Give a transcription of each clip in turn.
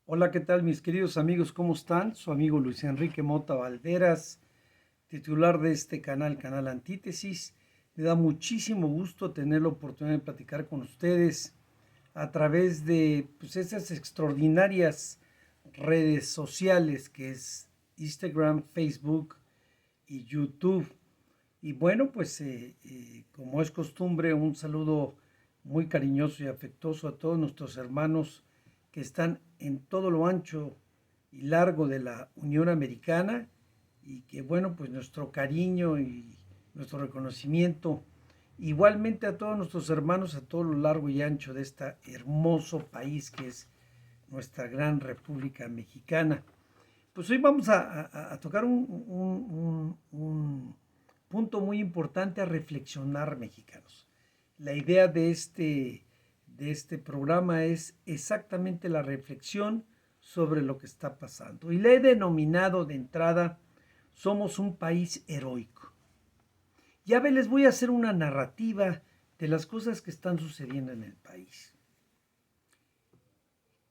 Hola, ¿qué tal mis queridos amigos? ¿Cómo están? Su amigo Luis Enrique Mota Valderas, titular de este canal, Canal Antítesis. Me da muchísimo gusto tener la oportunidad de platicar con ustedes a través de esas extraordinarias redes sociales que es Instagram, Facebook y YouTube. Y bueno, como es costumbre, un saludo muy cariñoso y afectuoso a todos nuestros hermanos que están en todo lo ancho y largo de la Unión Americana y que bueno, pues nuestro cariño y nuestro reconocimiento igualmente a todos nuestros hermanos a todo lo largo y ancho de este hermoso país que es nuestra gran República Mexicana. Pues hoy vamos a tocar un punto muy importante a reflexionar, mexicanos. La idea de este programa es exactamente la reflexión sobre lo que está pasando. Y le he denominado de entrada, somos un país heroico. Ya ve, les voy a hacer una narrativa de las cosas que están sucediendo en el país.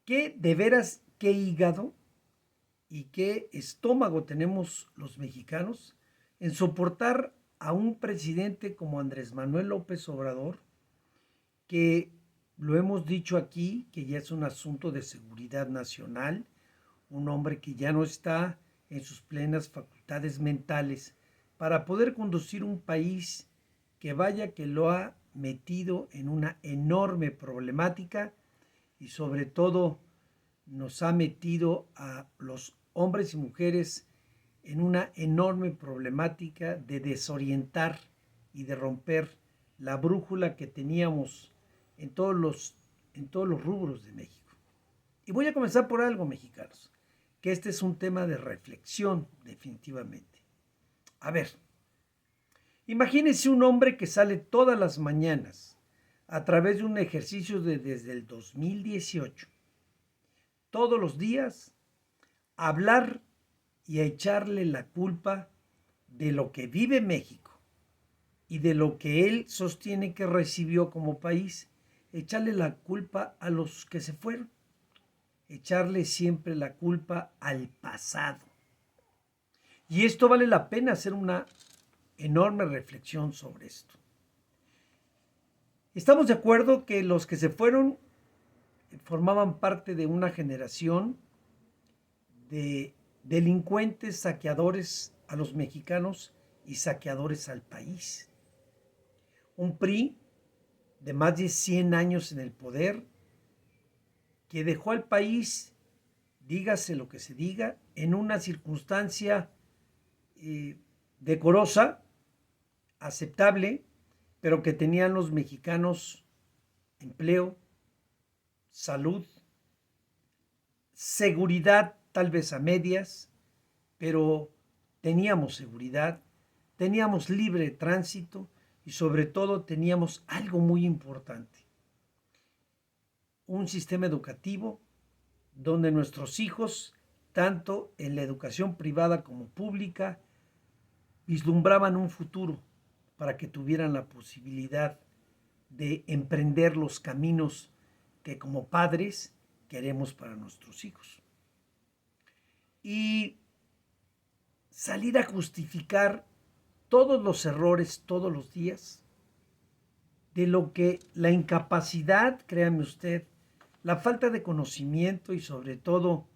¿Qué de veras, qué hígado y qué estómago tenemos los mexicanos en soportar a un presidente como Andrés Manuel López Obrador, que lo hemos dicho aquí, que ya es un asunto de seguridad nacional, un hombre que ya no está en sus plenas facultades mentales para poder conducir un país que vaya que lo ha metido en una enorme problemática y sobre todo nos ha metido a los hombres y mujeres en una enorme problemática de desorientar y de romper la brújula que teníamos en todos los rubros de México. Y voy a comenzar por algo, mexicanos, que este es un tema de reflexión, definitivamente. A ver, imagínense un hombre que sale todas las mañanas a través de un ejercicio desde el 2018 todos los días hablar y a echarle la culpa de lo que vive México y de lo que él sostiene que recibió como país, echarle la culpa a los que se fueron, echarle siempre la culpa al pasado. Y esto vale la pena hacer una enorme reflexión sobre esto. Estamos de acuerdo que los que se fueron formaban parte de una generación de delincuentes saqueadores a los mexicanos y saqueadores al país. Un PRI de más de 100 años en el poder que dejó al país, dígase lo que se diga, en una circunstancia decorosa, aceptable, pero que tenían los mexicanos empleo, salud, seguridad tal vez a medias, pero teníamos seguridad, teníamos libre tránsito y sobre todo teníamos algo muy importante, un sistema educativo donde nuestros hijos, tanto en la educación privada como pública, vislumbraban un futuro para que tuvieran la posibilidad de emprender los caminos que como padres queremos para nuestros hijos. Y salir a justificar todos los errores todos los días, de lo que la incapacidad, créame usted, la falta de conocimiento y sobre todo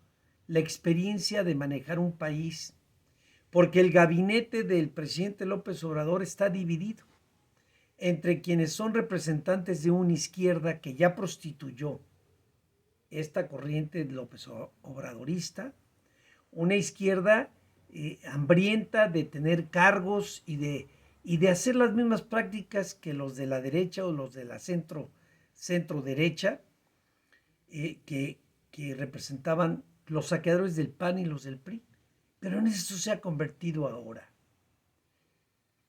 la experiencia de manejar un país, porque el gabinete del presidente López Obrador está dividido entre quienes son representantes de una izquierda que ya prostituyó esta corriente López Obradorista, una izquierda hambrienta de tener cargos y de hacer las mismas prácticas que los de la derecha o los de la centro derecha, que representaban los saqueadores del PAN y los del PRI. Pero en eso se ha convertido ahora.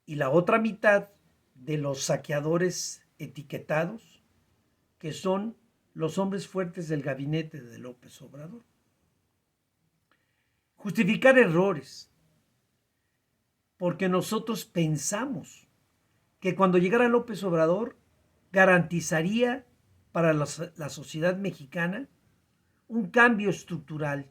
Y la otra mitad de los saqueadores etiquetados, que son los hombres fuertes del gabinete de López Obrador. Justificar errores, porque nosotros pensamos que cuando llegara López Obrador garantizaría para la sociedad mexicana un cambio estructural,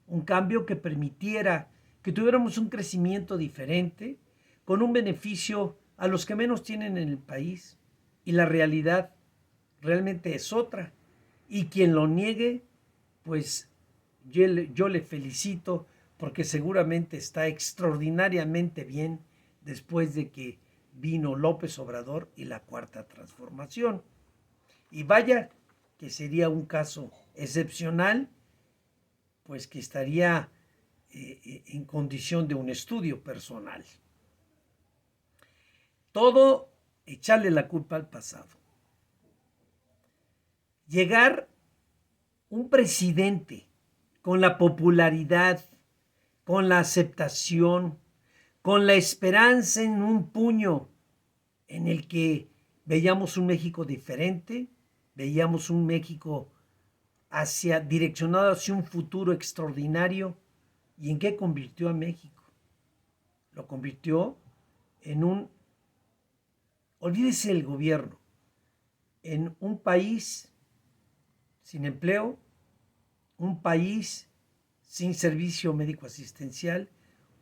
un cambio que permitiera que tuviéramos un crecimiento diferente, con un beneficio a los que menos tienen en el país. Y la realidad realmente es otra. Y quien lo niegue, pues yo le felicito porque seguramente está extraordinariamente bien después de que vino López Obrador y la Cuarta Transformación. Y vaya que sería un caso excepcional, pues que estaría en condición de un estudio personal. Todo echarle la culpa al pasado. Llegar un presidente con la popularidad, con la aceptación, con la esperanza en un puño en el que veíamos un México diferente, veíamos un México direccionado hacia un futuro extraordinario. ¿Y en qué convirtió a México? Lo convirtió en olvídese el gobierno, en un país sin empleo, un país sin servicio médico asistencial,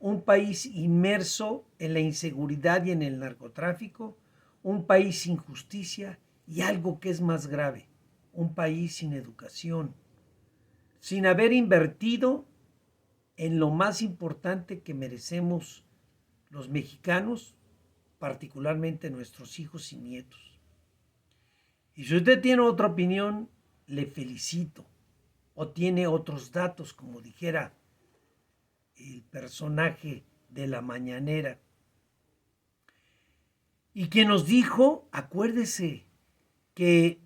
un país inmerso en la inseguridad y en el narcotráfico, un país sin justicia y algo que es más grave, un país sin educación, sin haber invertido en lo más importante que merecemos los mexicanos, particularmente nuestros hijos y nietos. Y si usted tiene otra opinión, le felicito. O tiene otros datos, como dijera el personaje de la mañanera. Y quien nos dijo, acuérdese, que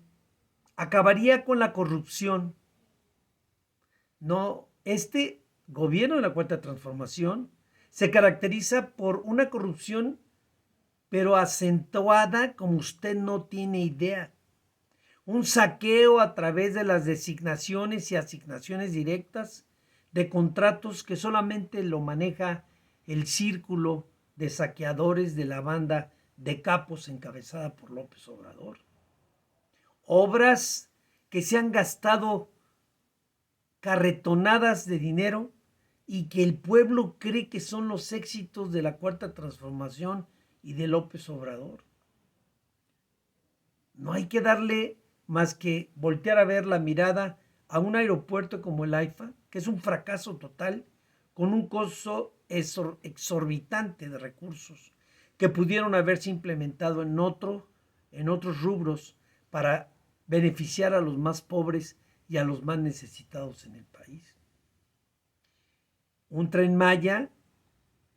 acabaría con la corrupción. No, este gobierno de la Cuarta Transformación se caracteriza por una corrupción, pero acentuada como usted no tiene idea. Un saqueo a través de las designaciones y asignaciones directas de contratos que solamente lo maneja el círculo de saqueadores de la banda de capos encabezada por López Obrador. Obras que se han gastado carretonadas de dinero y que el pueblo cree que son los éxitos de la Cuarta Transformación y de López Obrador. No hay que darle más que voltear a ver la mirada a un aeropuerto como el AIFA, que es un fracaso total, con un costo exorbitante de recursos que pudieron haberse implementado en otros rubros para beneficiar a los más pobres y a los más necesitados en el país. Un Tren Maya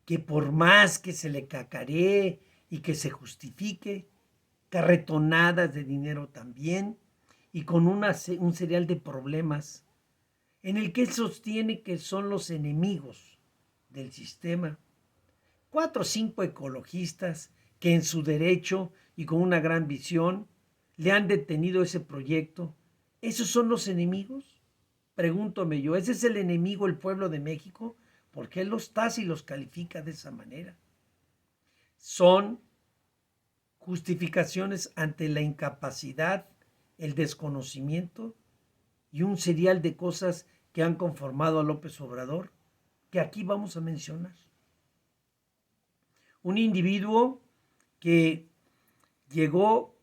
que por más que se le cacaree y que se justifique, carretonadas de dinero también, y con un serial de problemas en el que él sostiene que son los enemigos del sistema. 4 o 5 ecologistas que en su derecho y con una gran visión le han detenido ese proyecto. ¿Esos son los enemigos? Pregúntome yo, ¿ese es el enemigo el pueblo de México? ¿Por qué los tasa y los califica de esa manera? Son justificaciones ante la incapacidad, el desconocimiento y un serial de cosas que han conformado a López Obrador, que aquí vamos a mencionar. Un individuo que llegó,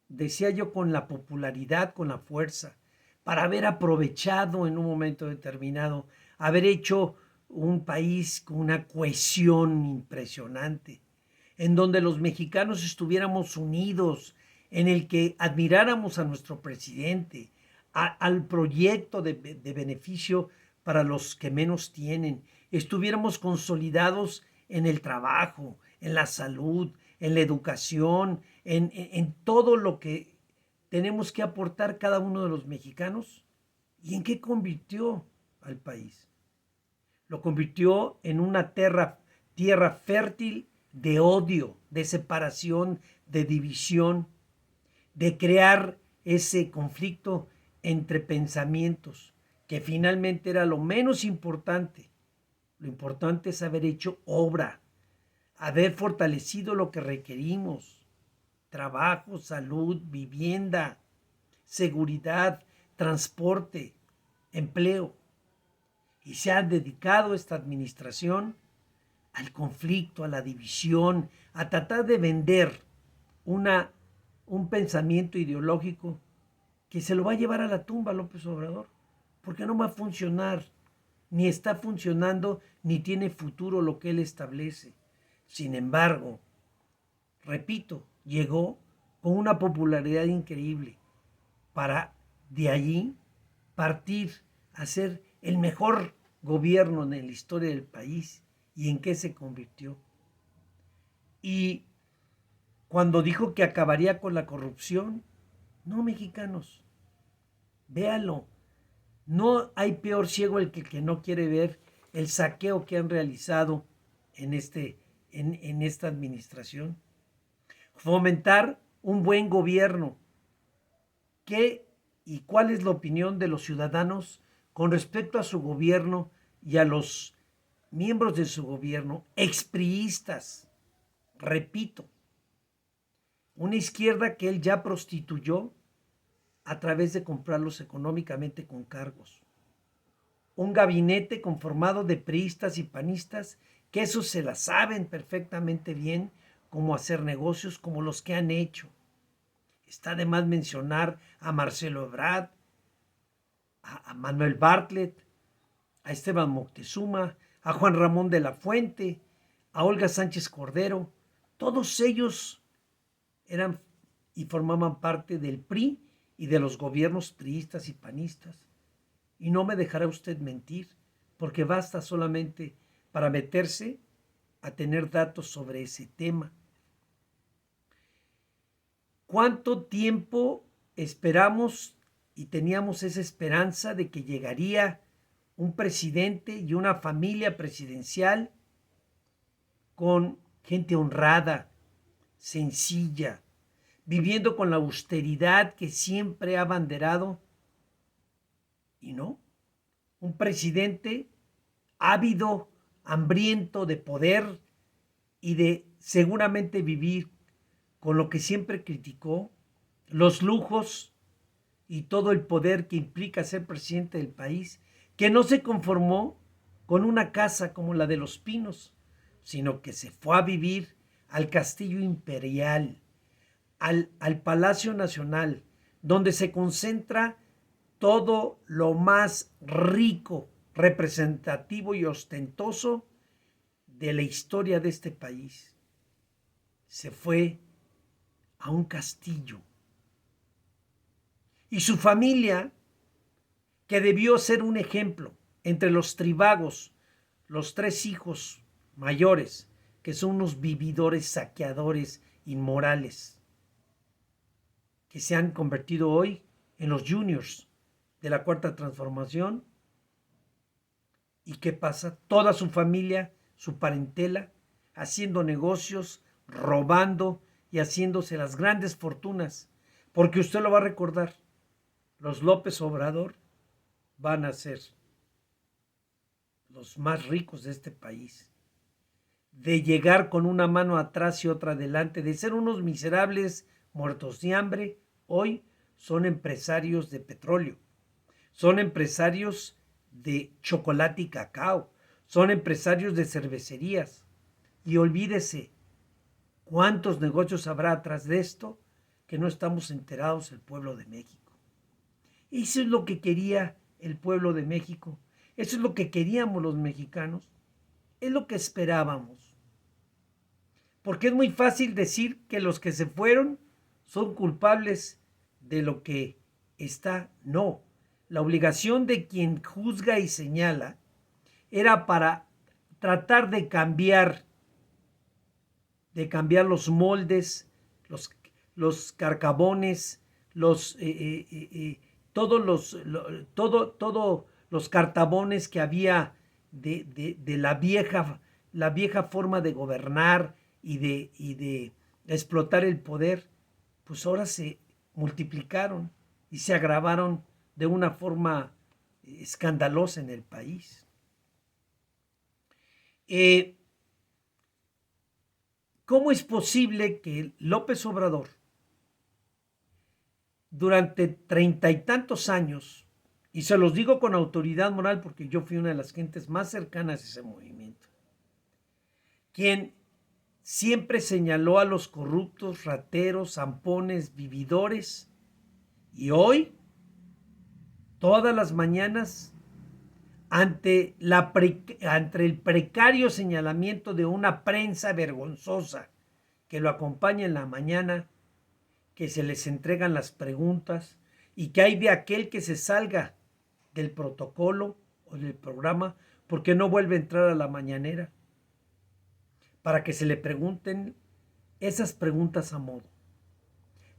decía yo, con la popularidad, con la fuerza, para haber aprovechado en un momento determinado, haber hecho un país con una cohesión impresionante, en donde los mexicanos estuviéramos unidos, en el que admiráramos a nuestro presidente, al proyecto de beneficio para los que menos tienen, estuviéramos consolidados en el trabajo, en la salud, en la educación, en todo lo que tenemos que aportar cada uno de los mexicanos. ¿Y en qué convirtió al país? Lo convirtió en una tierra fértil de odio, de separación, de división, de crear ese conflicto entre pensamientos, que finalmente era lo menos importante. Lo importante es haber hecho obra, haber fortalecido lo que requerimos: trabajo, salud, vivienda, seguridad, transporte, empleo. Y se ha dedicado esta administración al conflicto, a la división, a tratar de vender un pensamiento ideológico que se lo va a llevar a la tumba López Obrador, porque no va a funcionar, ni está funcionando, ni tiene futuro lo que él establece. Sin embargo, repito, llegó con una popularidad increíble para de allí partir a ser el mejor gobierno en la historia del país. ¿Y en qué se convirtió? Y cuando dijo que acabaría con la corrupción, no, mexicanos, véanlo, no hay peor ciego el que no quiere ver el saqueo que han realizado en esta administración. Fomentar un buen gobierno. ¿Qué y cuál es la opinión de los ciudadanos con respecto a su gobierno y a los miembros de su gobierno expriistas? Repito, una izquierda que él ya prostituyó a través de comprarlos económicamente con cargos. Un gabinete conformado de priistas y panistas que esos se la saben perfectamente bien cómo hacer negocios como los que han hecho. Está de más mencionar a Marcelo Ebrard, a Manuel Bartlett, a Esteban Moctezuma, a Juan Ramón de la Fuente, a Olga Sánchez Cordero. Todos ellos eran y formaban parte del PRI y de los gobiernos priistas y panistas. Y no me dejará usted mentir, porque basta solamente para meterse a tener datos sobre ese tema. ¿Cuánto tiempo esperamos y teníamos esa esperanza de que llegaría un presidente y una familia presidencial con gente honrada, sencilla, viviendo con la austeridad que siempre ha abanderado? Y no, un presidente ávido, hambriento de poder y de seguramente vivir con lo que siempre criticó, los lujos y todo el poder que implica ser presidente del país, que no se conformó con una casa como la de Los Pinos, sino que se fue a vivir al Castillo Imperial, al Palacio Nacional, donde se concentra todo lo más rico, representativo y ostentoso de la historia de este país. Se fue a un castillo. Y su familia, que debió ser un ejemplo entre los tribagos, los 3 hijos mayores, que son unos vividores, saqueadores, inmorales, que se han convertido hoy en los juniors de la Cuarta Transformación. ¿Y qué pasa? Toda su familia, su parentela, haciendo negocios, robando y haciéndose las grandes fortunas. Porque usted lo va a recordar, los López Obrador van a ser los más ricos de este país. De llegar con una mano atrás y otra adelante, de ser unos miserables muertos de hambre, hoy son empresarios de petróleo, son empresarios de chocolate y cacao, son empresarios de cervecerías. Y olvídese, ¿cuántos negocios habrá atrás de esto que no estamos enterados el pueblo de México? Eso es lo que quería el pueblo de México, eso es lo que queríamos los mexicanos, es lo que esperábamos. Porque es muy fácil decir que los que se fueron son culpables de lo que está. No, la obligación de quien juzga y señala era para tratar de cambiar los moldes, los carcabones, todos los cartabones que había de la vieja forma de gobernar y de explotar el poder, pues ahora se multiplicaron y se agravaron de una forma escandalosa en el país. ¿Cómo es posible que López Obrador, durante 30 y tantos años, Y se los digo con autoridad moral porque yo fui una de las gentes más cercanas a ese movimiento, quien siempre señaló a los corruptos, rateros, zampones, vividores, y hoy, todas las mañanas, ante el precario señalamiento de una prensa vergonzosa que lo acompaña en la mañana, que se les entregan las preguntas y que hay de aquel que se salga del protocolo o del programa porque no vuelve a entrar a la mañanera, para que se le pregunten esas preguntas a modo,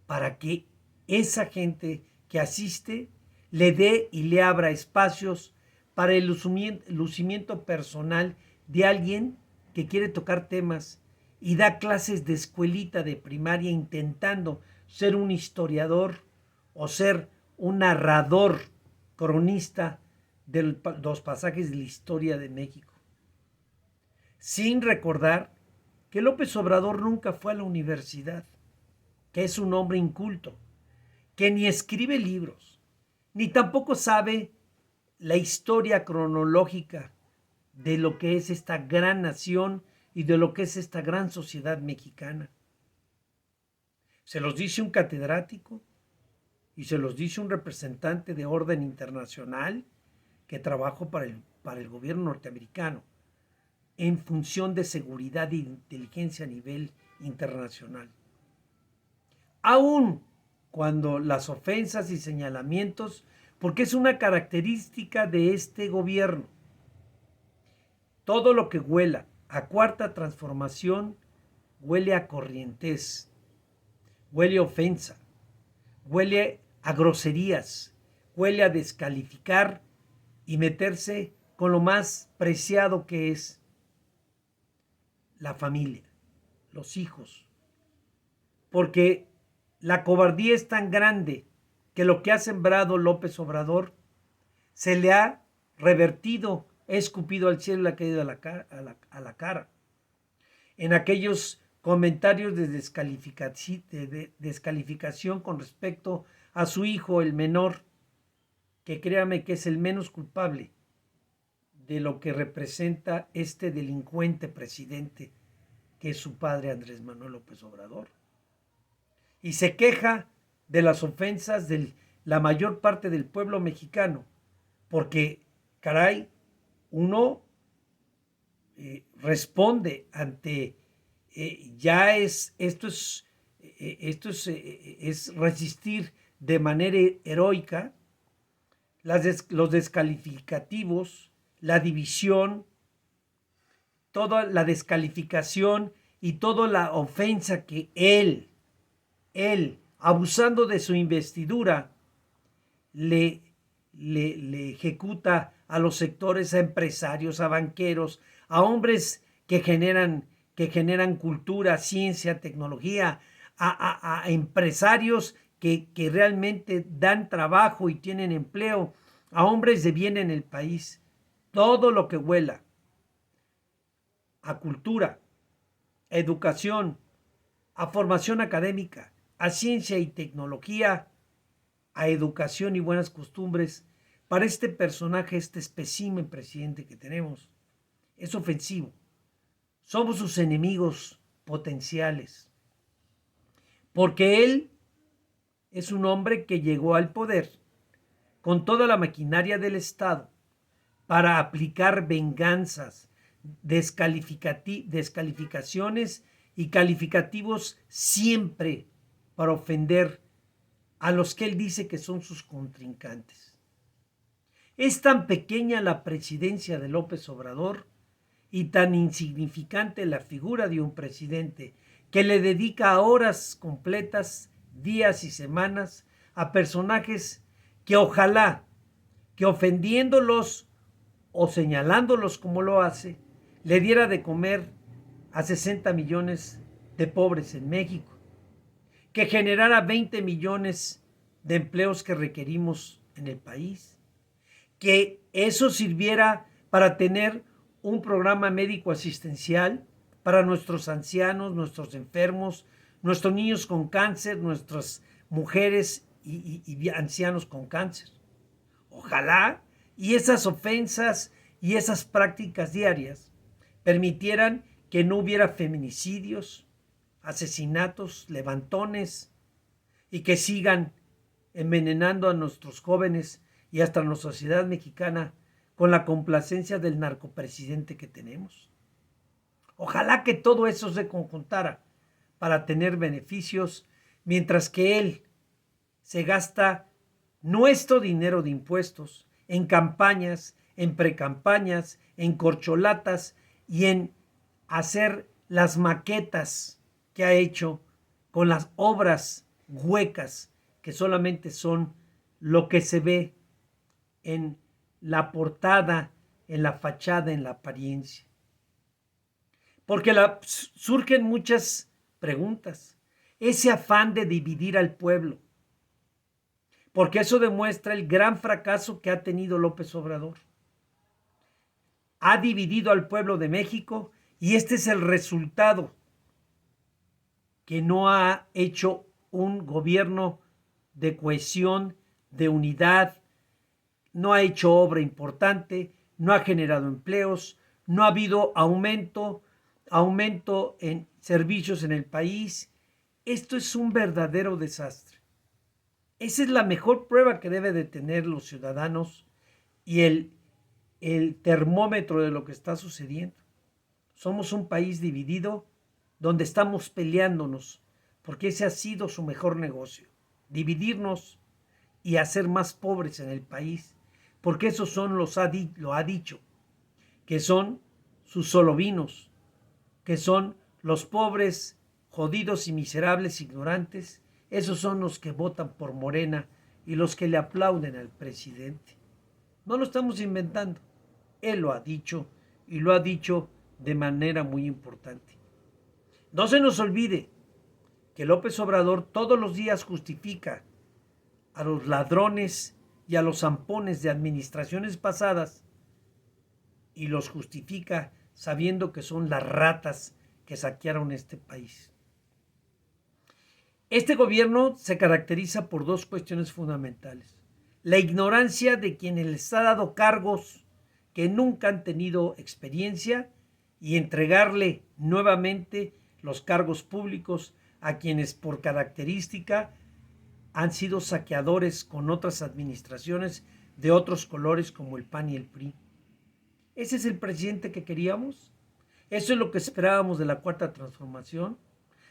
para que esa gente que asiste le dé y le abra espacios para el lucimiento personal de alguien que quiere tocar temas y da clases de escuelita de primaria intentando ser un historiador o ser un narrador, cronista de los pasajes de la historia de México, sin recordar que López Obrador nunca fue a la universidad, que es un hombre inculto, que ni escribe libros, ni tampoco sabe la historia cronológica de lo que es esta gran nación y de lo que es esta gran sociedad mexicana. Se los dice un catedrático y se los dice un representante de orden internacional que trabajó para el gobierno norteamericano en función de seguridad e inteligencia a nivel internacional. Aún cuando las ofensas y señalamientos, porque es una característica de este gobierno, todo lo que huela a cuarta transformación huele a corrientez, huele a ofensa, huele a groserías, huele a descalificar y meterse con lo más preciado que es la familia, los hijos. Porque la cobardía es tan grande que lo que ha sembrado López Obrador se le ha revertido, escupido al cielo y le ha caído a la cara. En aquellos comentarios de descalificación con respecto a su hijo, el menor, que créame que es el menos culpable de lo que representa este delincuente presidente que es su padre Andrés Manuel López Obrador. Y se queja de las ofensas de la mayor parte del pueblo mexicano, porque, caray, uno responde ante, es resistir de manera heroica los descalificativos, la división, toda la descalificación y toda la ofensa que él, abusando de su investidura, le ejecuta a los sectores, a empresarios, a banqueros, a hombres que generan cultura, ciencia, tecnología, a empresarios que realmente dan trabajo y tienen empleo, a hombres de bien en el país. Todo lo que huela a cultura, a educación, a formación académica, a ciencia y tecnología, a educación y buenas costumbres, para este personaje, este espécimen presidente que tenemos, es ofensivo. Somos sus enemigos potenciales, porque él es un hombre que llegó al poder con toda la maquinaria del Estado para aplicar venganzas, descalificaciones y calificativos siempre para ofender a los que él dice que son sus contrincantes. Es tan pequeña la presidencia de López Obrador y tan insignificante la figura de un presidente que le dedica horas completas, días y semanas a personajes que ojalá que ofendiéndolos o señalándolos como lo hace, le diera de comer a 60 millones de pobres en México, que generara 20 millones de empleos que requerimos en el país, que eso sirviera para tener un programa médico asistencial para nuestros ancianos, nuestros enfermos, nuestros niños con cáncer, nuestras mujeres y ancianos con cáncer. Ojalá y esas ofensas y esas prácticas diarias permitieran que no hubiera feminicidios, asesinatos, levantones y que sigan envenenando a nuestros jóvenes y hasta a nuestra sociedad mexicana con la complacencia del narcopresidente que tenemos. Ojalá que todo eso se conjuntara para tener beneficios, mientras que él se gasta nuestro dinero de impuestos en campañas, en precampañas, en corcholatas y en hacer las maquetas que ha hecho con las obras huecas que solamente son lo que se ve en la portada, en la fachada, en la apariencia. Porque surgen muchas preguntas. Ese afán de dividir al pueblo. Porque eso demuestra el gran fracaso que ha tenido López Obrador. Ha dividido al pueblo de México y este es el resultado, que no ha hecho un gobierno de cohesión, de unidad, no ha hecho obra importante, no ha generado empleos, no ha habido aumento en servicios en el país. Esto es un verdadero desastre. Esa es la mejor prueba que debe de tener los ciudadanos y el termómetro de lo que está sucediendo. Somos un país dividido donde estamos peleándonos porque ese ha sido su mejor negocio, dividirnos y hacer más pobres en el país, porque esos son lo ha dicho, que son sus solovinos, que son los pobres, jodidos y miserables ignorantes. Esos son los que votan por Morena y los que le aplauden al presidente. No lo estamos inventando, él lo ha dicho y lo ha dicho de manera muy importante. No se nos olvide que López Obrador todos los días justifica a los ladrones y a los zampones de administraciones pasadas y los justifica sabiendo que son las ratas que saquearon este país. Este gobierno se caracteriza por dos cuestiones fundamentales. La ignorancia de quienes les ha dado cargos que nunca han tenido experiencia y entregarle nuevamente los cargos públicos a quienes por característica han sido saqueadores con otras administraciones de otros colores como el PAN y el PRI. ¿Ese es el presidente que queríamos? ¿Eso es lo que esperábamos de la Cuarta Transformación?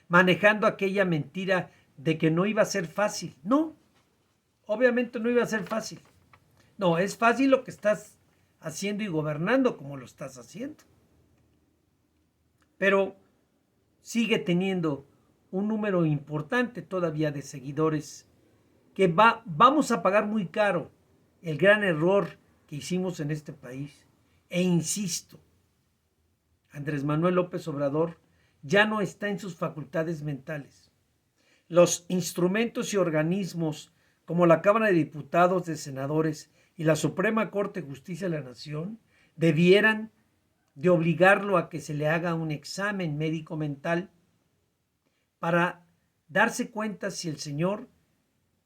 Manejando aquella mentira de que no iba a ser fácil. No, obviamente no iba a ser fácil. No, es fácil lo que estás haciendo y gobernando como lo estás haciendo. Pero sigue teniendo un número importante todavía de seguidores que vamos a pagar muy caro el gran error que hicimos en este país. E insisto, Andrés Manuel López Obrador ya no está en sus facultades mentales. Los instrumentos y organismos como la Cámara de Diputados, de Senadores y la Suprema Corte de Justicia de la Nación debieran de obligarlo a que se le haga un examen médico mental para darse cuenta si el señor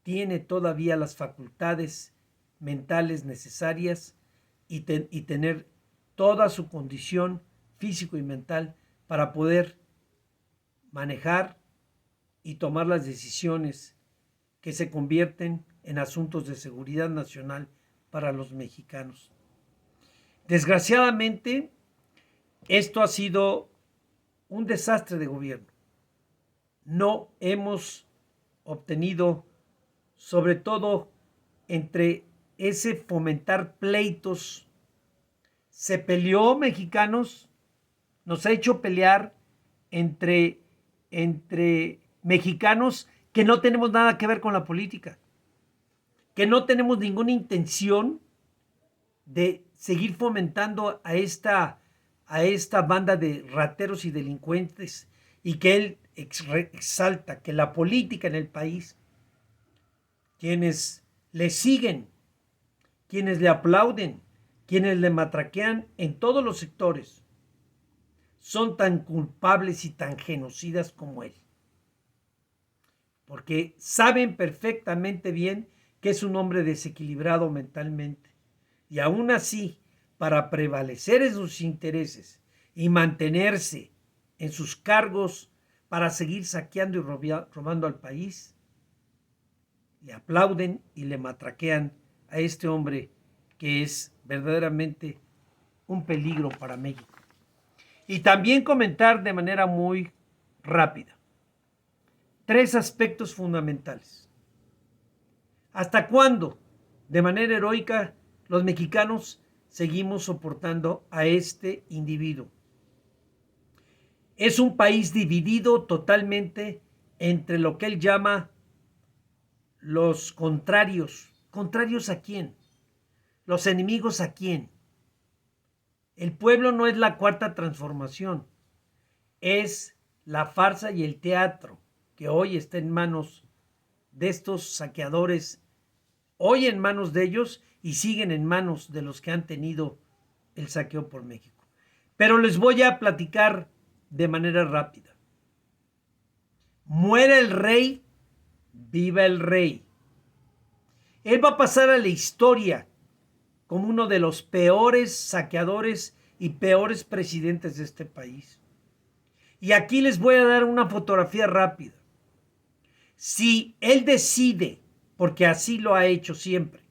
tiene todavía las facultades mentales necesarias y tener toda su condición físico y mental para poder manejar y tomar las decisiones que se convierten en asuntos de seguridad nacional para los mexicanos. Desgraciadamente, esto ha sido un desastre de gobierno. No hemos obtenido, sobre todo entre ese fomentar pleitos, se peleó mexicanos, nos ha hecho pelear entre mexicanos que no tenemos nada que ver con la política, que no tenemos ninguna intención de seguir fomentando a esta banda de rateros y delincuentes, y que él exalta que la política en el país, quienes le siguen, quienes le aplauden, quienes le matraquean en todos los sectores, son tan culpables y tan genocidas como él. Porque saben perfectamente bien que es un hombre desequilibrado mentalmente. Y aún así, para prevalecer en sus intereses y mantenerse en sus cargos para seguir saqueando y robando al país, le aplauden y le matraquean a este hombre que es verdaderamente un peligro para México. Y también comentar de manera muy rápida 3 aspectos fundamentales. ¿Hasta cuándo, de manera heroica, los mexicanos seguimos soportando a este individuo? Es un país dividido totalmente entre lo que él llama los contrarios. ¿Contrarios a quién? ¿Los enemigos a quién? El pueblo no es la cuarta transformación, es la farsa y el teatro que hoy está en manos de estos saqueadores, hoy en manos de ellos y siguen en manos de los que han tenido el saqueo por México. Pero les voy a platicar de manera rápida. Muere el rey, viva el rey. Él va a pasar a la historia como uno de los peores saqueadores y peores presidentes de este país. Y aquí les voy a dar una fotografía rápida. Si él decide, porque así lo ha hecho siempre,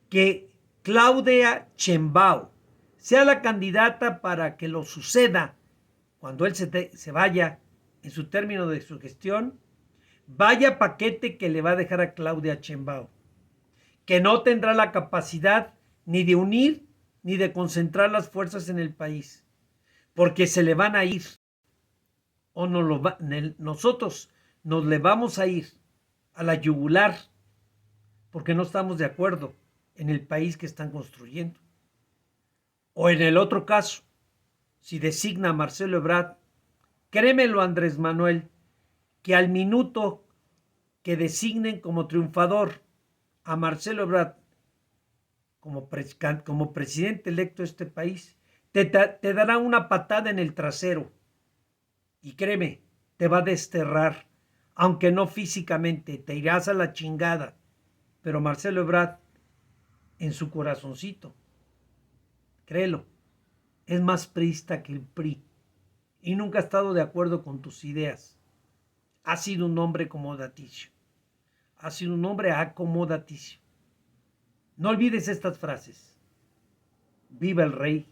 que Claudia Sheinbaum sea la candidata para que lo suceda cuando él se vaya en su término de su gestión, vaya paquete que le va a dejar a Claudia Sheinbaum, que no tendrá la capacidad ni de unir ni de concentrar las fuerzas en el país, porque se le van a ir, o nosotros nos le vamos a ir a la yugular, porque no estamos de acuerdo en el país que están construyendo. O en el otro caso, si designa a Marcelo Ebrard, créemelo, Andrés Manuel, que al minuto que designen como triunfador a Marcelo Ebrard como presidente electo de este país, te dará una patada en el trasero y créeme, te va a desterrar, aunque no físicamente, te irás a la chingada, pero Marcelo Ebrard en su corazoncito, créelo, es más priista que el PRI y nunca ha estado de acuerdo con tus ideas. Ha sido un hombre acomodaticio. Ha sido un hombre acomodaticio. No olvides estas frases. Viva el rey,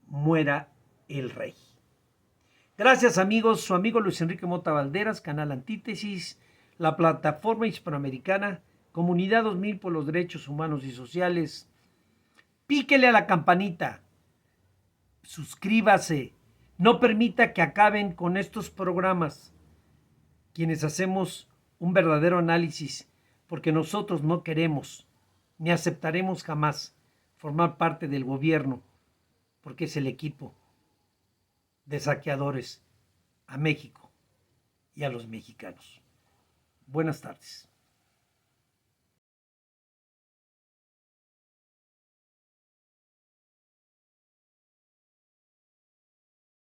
muera el rey. Gracias amigos, su amigo Luis Enrique Mota Valderas, Canal Antítesis, la plataforma hispanoamericana, Comunidad 2000 por los Derechos Humanos y Sociales. Píquele a la campanita, suscríbase, no permita que acaben con estos programas, quienes hacemos un verdadero análisis, porque nosotros no queremos ni aceptaremos jamás formar parte del gobierno, porque es el equipo de saqueadores a México y a los mexicanos. Buenas tardes.